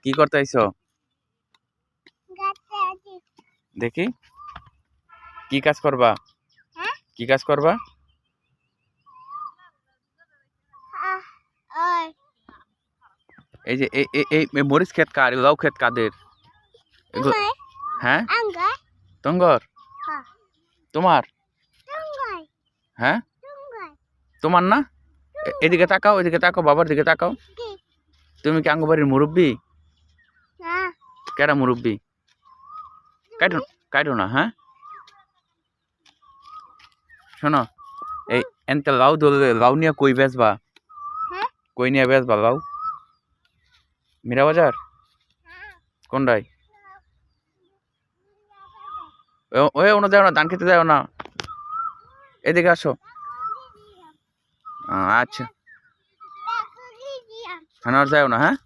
কি করতে আইছো? দেখি কি কাজ করবা? কি কাজ করবা? এই যে এই মরিচ ক্ষেত কার? লাউ ক্ষেত কাদের? হ্যাঁ তঙ্গর তোমার? হ্যাঁ তোমার না? এদিকে তাকাও, এদিকে তাকাও, বাবার দিকে তাকাও। তুমি কি আঙ্গবাড়ির মুরব্বী? কেডা মুরব্বী? কাইটো কাইটো না। হ্যাঁ শোনো, এই এনতে লাউ ধরলে লাউ নিয়ে কই বেচবা? কই নিয়ে বেচবা লাউ? মীরা বাজার? কোনটাই? ওই ওনা যাও না, ধান খেতে যাও না, এদিকে আসো। আচ্ছা, হ্যাঁ যাও না। হ্যাঁ